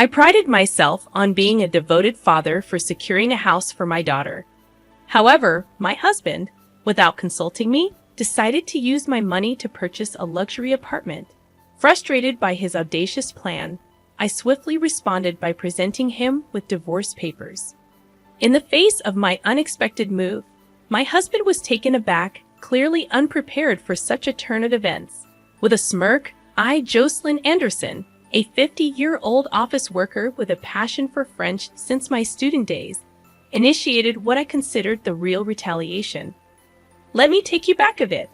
I prided myself on being a devoted father for securing a house for my daughter. However, my husband, without consulting me, decided to use my money to purchase a luxury apartment. Frustrated by his audacious plan, I swiftly responded by presenting him with divorce papers. In the face of my unexpected move, my husband was taken aback, clearly unprepared for such a turn of events. With a smirk, Jocelyn Anderson, a 50-year-old office worker with a passion for French since my student days, initiated what I considered the real retaliation. Let me take you back a bit.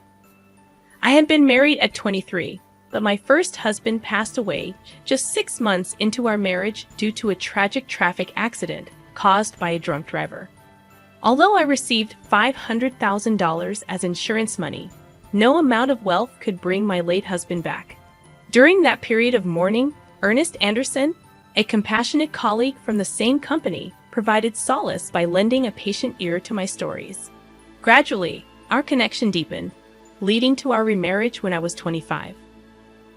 I had been married at 23, but my first husband passed away just 6 months into our marriage due to a tragic traffic accident caused by a drunk driver. Although I received $500,000 as insurance money, no amount of wealth could bring my late husband back. During that period of mourning, Ernest Anderson, a compassionate colleague from the same company, provided solace by lending a patient ear to my stories. Gradually, our connection deepened, leading to our remarriage when I was 25.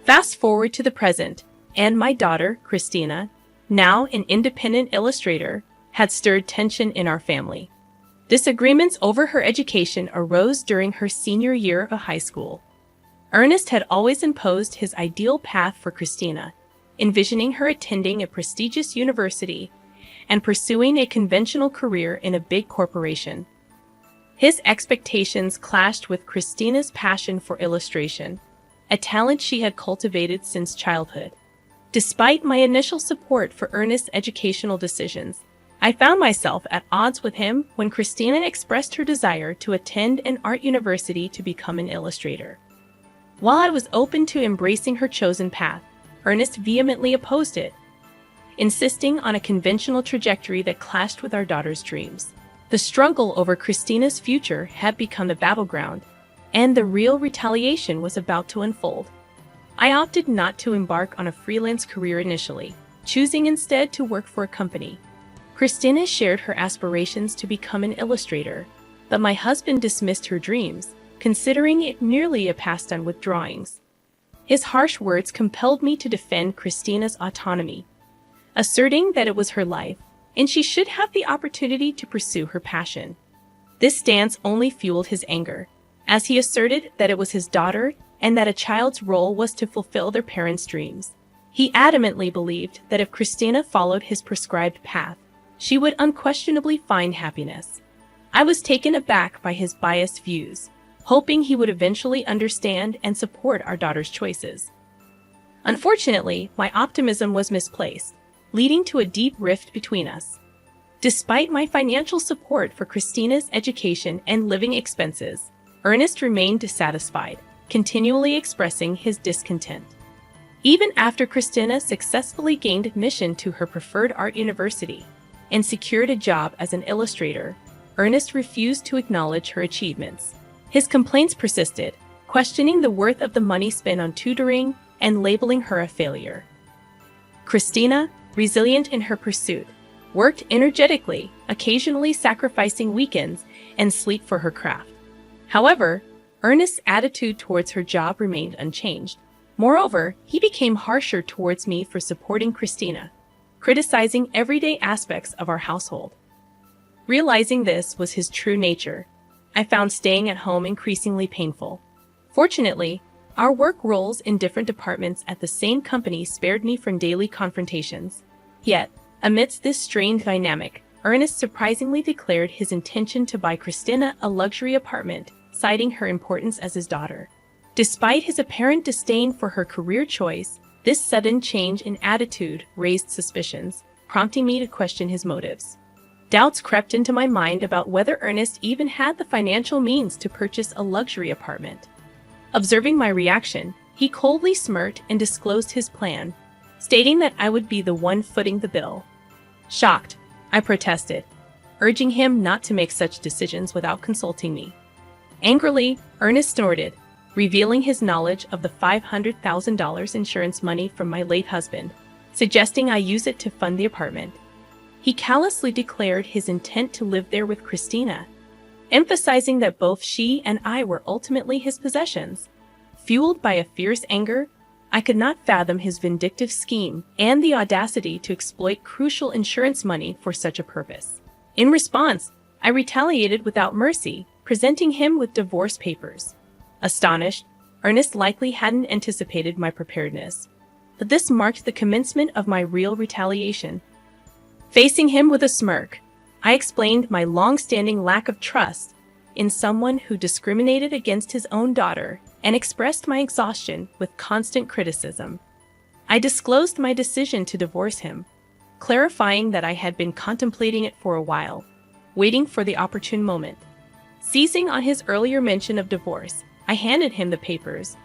Fast forward to the present, and my daughter, Christina, now an independent illustrator, had stirred tension in our family. Disagreements over her education arose during her senior year of high school. Ernest had always imposed his ideal path for Christina, envisioning her attending a prestigious university and pursuing a conventional career in a big corporation. His expectations clashed with Christina's passion for illustration, a talent she had cultivated since childhood. Despite my initial support for Ernest's educational decisions, I found myself at odds with him when Christina expressed her desire to attend an art university to become an illustrator. While I was open to embracing her chosen path, Ernest vehemently opposed it, insisting on a conventional trajectory that clashed with our daughter's dreams. The struggle over Christina's future had become the battleground, and the real retaliation was about to unfold. I opted not to embark on a freelance career initially, choosing instead to work for a company. Christina shared her aspirations to become an illustrator, but my husband dismissed her dreams, considering it merely a pastime with drawings. His harsh words compelled me to defend Christina's autonomy, asserting that it was her life, and she should have the opportunity to pursue her passion. This stance only fueled his anger, as he asserted that it was his daughter and that a child's role was to fulfill their parents' dreams. He adamantly believed that if Christina followed his prescribed path, she would unquestionably find happiness. I was taken aback by his biased views, hoping he would eventually understand and support our daughter's choices. Unfortunately, my optimism was misplaced, leading to a deep rift between us. Despite my financial support for Christina's education and living expenses, Ernest remained dissatisfied, continually expressing his discontent. Even after Christina successfully gained admission to her preferred art university and secured a job as an illustrator, Ernest refused to acknowledge her achievements. His complaints persisted, questioning the worth of the money spent on tutoring and labeling her a failure. Christina, resilient in her pursuit, worked energetically, occasionally sacrificing weekends and sleep for her craft. However, Ernest's attitude towards her job remained unchanged. Moreover, he became harsher towards me for supporting Christina, criticizing everyday aspects of our household. Realizing this was his true nature, I found staying at home increasingly painful. Fortunately, our work roles in different departments at the same company spared me from daily confrontations. Yet, amidst this strained dynamic, Ernest surprisingly declared his intention to buy Christina a luxury apartment, citing her importance as his daughter. Despite his apparent disdain for her career choice, this sudden change in attitude raised suspicions, prompting me to question his motives. Doubts crept into my mind about whether Ernest even had the financial means to purchase a luxury apartment. Observing my reaction, he coldly smirked and disclosed his plan, stating that I would be the one footing the bill. Shocked, I protested, urging him not to make such decisions without consulting me. Angrily, Ernest snorted, revealing his knowledge of the $500,000 insurance money from my late husband, suggesting I use it to fund the apartment. He callously declared his intent to live there with Christina, emphasizing that both she and I were ultimately his possessions. Fueled by a fierce anger, I could not fathom his vindictive scheme and the audacity to exploit crucial insurance money for such a purpose. In response, I retaliated without mercy, presenting him with divorce papers. Astonished, Ernest likely hadn't anticipated my preparedness. But this marked the commencement of my real retaliation. Facing him with a smirk, I explained my long-standing lack of trust in someone who discriminated against his own daughter and expressed my exhaustion with constant criticism. I disclosed my decision to divorce him, clarifying that I had been contemplating it for a while, waiting for the opportune moment. Seizing on his earlier mention of divorce, I handed him the papers,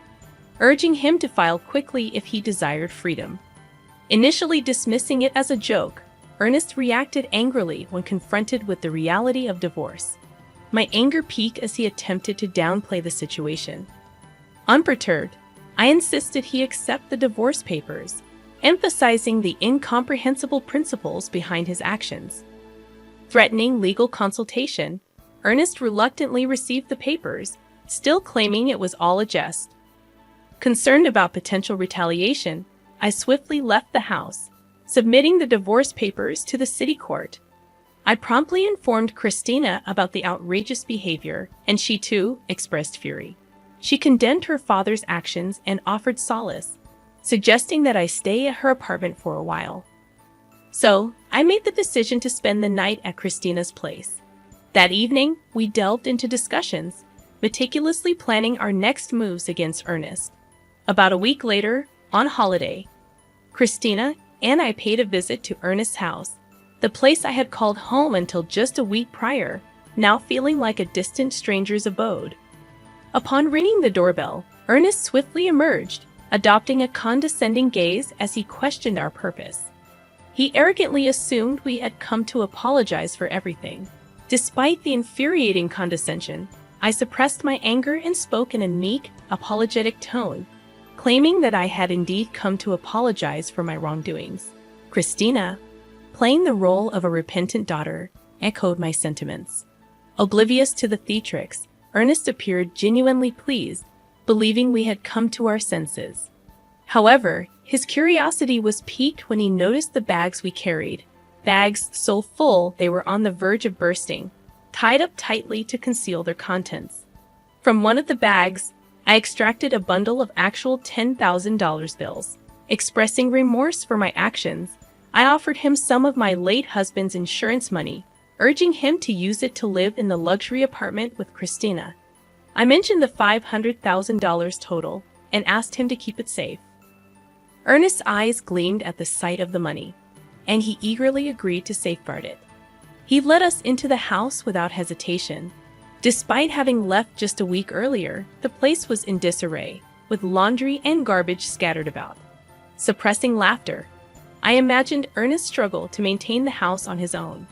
urging him to file quickly if he desired freedom. Initially dismissing it as a joke, Ernest reacted angrily when confronted with the reality of divorce. My anger peaked as he attempted to downplay the situation. Unperturbed, I insisted he accept the divorce papers, emphasizing the incomprehensible principles behind his actions. Threatening legal consultation, Ernest reluctantly received the papers, still claiming it was all a jest. Concerned about potential retaliation, I swiftly left the house, submitting the divorce papers to the city court. I promptly informed Christina about the outrageous behavior, and she too expressed fury. She condemned her father's actions and offered solace, suggesting that I stay at her apartment for a while. So, I made the decision to spend the night at Christina's place. That evening, we delved into discussions, meticulously planning our next moves against Ernest. About a week later, on holiday, Christina and I paid a visit to Ernest's house, the place I had called home until just a week prior, now feeling like a distant stranger's abode. Upon ringing the doorbell, Ernest swiftly emerged, adopting a condescending gaze as he questioned our purpose. He arrogantly assumed we had come to apologize for everything. Despite the infuriating condescension, I suppressed my anger and spoke in a meek, apologetic tone, claiming that I had indeed come to apologize for my wrongdoings. Christina, playing the role of a repentant daughter, echoed my sentiments. Oblivious to the theatrics, Ernest appeared genuinely pleased, believing we had come to our senses. However, his curiosity was piqued when he noticed the bags we carried, bags so full they were on the verge of bursting, tied up tightly to conceal their contents. From one of the bags, I extracted a bundle of actual $10,000 bills. Expressing remorse for my actions, I offered him some of my late husband's insurance money, urging him to use it to live in the luxury apartment with Christina. I mentioned the $500,000 total and asked him to keep it safe. Ernest's eyes gleamed at the sight of the money, and he eagerly agreed to safeguard it. He led us into the house without hesitation. Despite having left just a week earlier, the place was in disarray, with laundry and garbage scattered about. Suppressing laughter, I imagined Ernest's struggle to maintain the house on his own.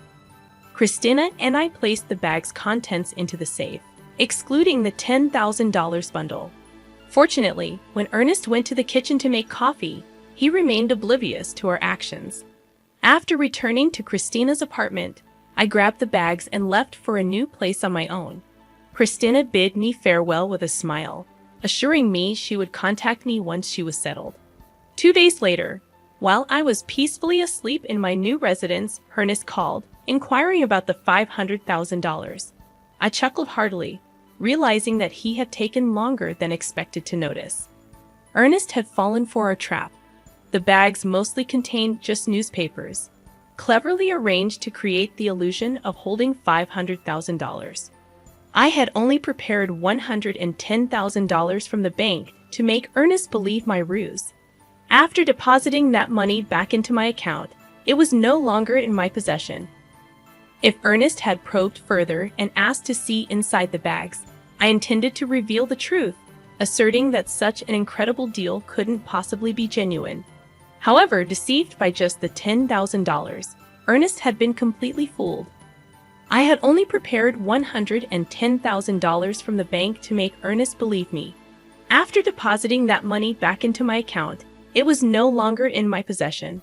Christina and I placed the bag's contents into the safe, excluding the $10,000 bundle. Fortunately, when Ernest went to the kitchen to make coffee, he remained oblivious to our actions. After returning to Christina's apartment, I grabbed the bags and left for a new place on my own. Christina bid me farewell with a smile, assuring me she would contact me once she was settled. 2 days later, while I was peacefully asleep in my new residence, Ernest called, inquiring about the $500,000. I chuckled heartily, realizing that he had taken longer than expected to notice. Ernest had fallen for our trap. The bags mostly contained just newspapers, cleverly arranged to create the illusion of holding $500,000. I had only prepared $110,000 from the bank to make Ernest believe my ruse. After depositing that money back into my account, it was no longer in my possession. If Ernest had probed further and asked to see inside the bags, I intended to reveal the truth, asserting that such an incredible deal couldn't possibly be genuine. However, deceived by just the $10,000, Ernest had been completely fooled. I had only prepared $110,000 from the bank to make Ernest believe me. After depositing that money back into my account, it was no longer in my possession.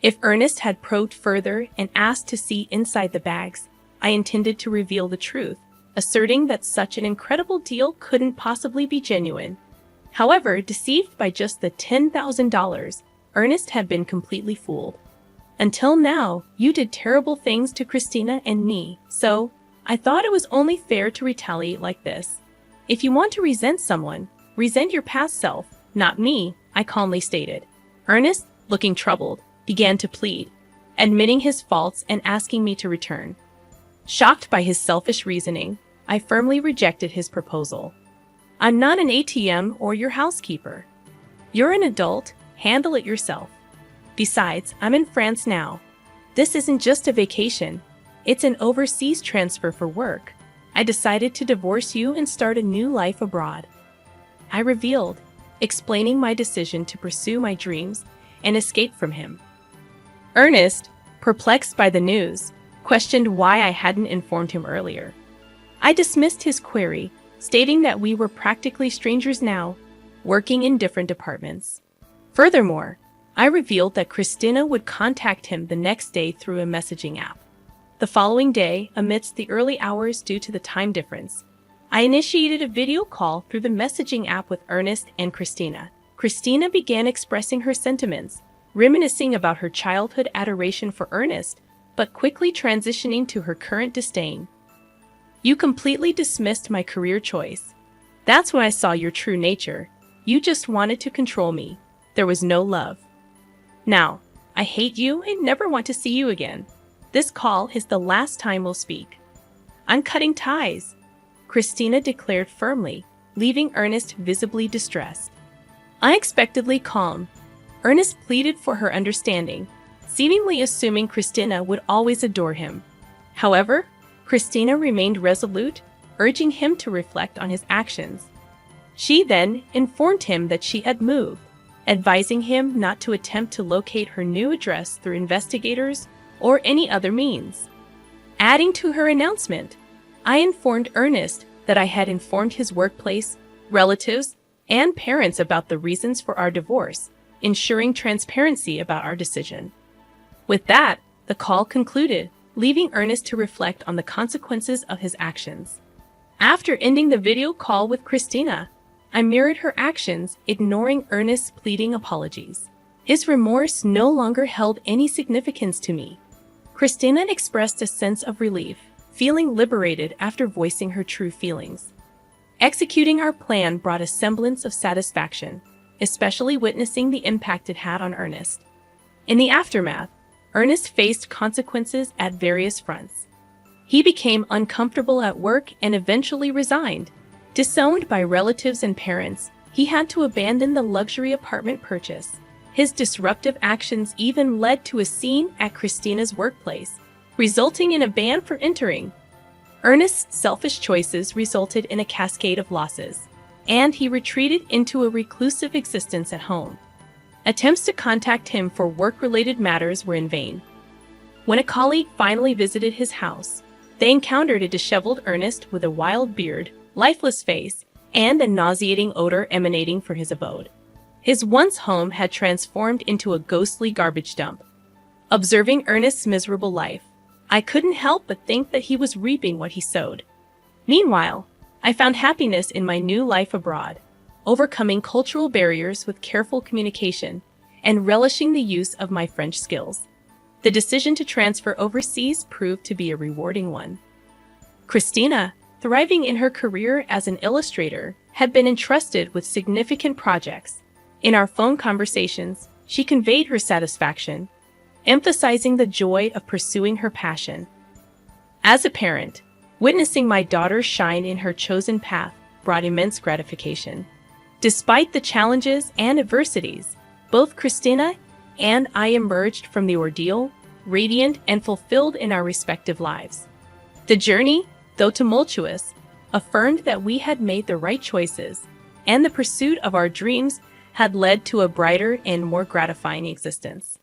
If Ernest had probed further and asked to see inside the bags, I intended to reveal the truth, asserting that such an incredible deal couldn't possibly be genuine. However, deceived by just the $10,000, Ernest had been completely fooled. Until now, you did terrible things to Christina and me, so I thought it was only fair to retaliate like this. If you want to resent someone, resent your past self, not me, I calmly stated. Ernest, looking troubled, began to plead, admitting his faults and asking me to return. Shocked by his selfish reasoning, I firmly rejected his proposal. I'm not an ATM or your housekeeper. You're an adult, handle it yourself. Besides, I'm in France now. This isn't just a vacation. It's an overseas transfer for work. I decided to divorce you and start a new life abroad. I revealed, explaining my decision to pursue my dreams and escape from him. Ernest, perplexed by the news, questioned why I hadn't informed him earlier. I dismissed his query, stating that we were practically strangers now, working in different departments. Furthermore, I revealed that Christina would contact him the next day through a messaging app. The following day, amidst the early hours due to the time difference, I initiated a video call through the messaging app with Ernest and Christina. Christina began expressing her sentiments, reminiscing about her childhood adoration for Ernest, but quickly transitioning to her current disdain. You completely dismissed my career choice. That's when I saw your true nature. You just wanted to control me. There was no love. Now, I hate you and never want to see you again. This call is the last time we'll speak. I'm cutting ties, Christina declared firmly, leaving Ernest visibly distressed. Unexpectedly calm, Ernest pleaded for her understanding, seemingly assuming Christina would always adore him. However, Christina remained resolute, urging him to reflect on his actions. She then informed him that she had moved, advising him not to attempt to locate her new address through investigators or any other means. Adding to her announcement, I informed Ernest that I had informed his workplace, relatives, and parents about the reasons for our divorce, ensuring transparency about our decision. With that, the call concluded, leaving Ernest to reflect on the consequences of his actions. After ending the video call with Christina, I mirrored her actions, ignoring Ernest's pleading apologies. His remorse no longer held any significance to me. Christina expressed a sense of relief, feeling liberated after voicing her true feelings. Executing our plan brought a semblance of satisfaction, especially witnessing the impact it had on Ernest. In the aftermath, Ernest faced consequences at various fronts. He became uncomfortable at work and eventually resigned. Disowned by relatives and parents, he had to abandon the luxury apartment purchase. His disruptive actions even led to a scene at Christina's workplace, resulting in a ban for entering. Ernest's selfish choices resulted in a cascade of losses, and he retreated into a reclusive existence at home. Attempts to contact him for work-related matters were in vain. When a colleague finally visited his house, they encountered a disheveled Ernest with a wild beard, lifeless face, and a nauseating odor emanating from his abode. His once home had transformed into a ghostly garbage dump. Observing Ernest's miserable life, I couldn't help but think that he was reaping what he sowed. Meanwhile, I found happiness in my new life abroad, overcoming cultural barriers with careful communication and relishing the use of my French skills. The decision to transfer overseas proved to be a rewarding one. Christina, thriving in her career as an illustrator, had been entrusted with significant projects. In our phone conversations, she conveyed her satisfaction, emphasizing the joy of pursuing her passion. As a parent, witnessing my daughter shine in her chosen path brought immense gratification. Despite the challenges and adversities, both Christina and I emerged from the ordeal, radiant and fulfilled in our respective lives. The journey, though tumultuous, affirmed that we had made the right choices, and the pursuit of our dreams had led to a brighter and more gratifying existence.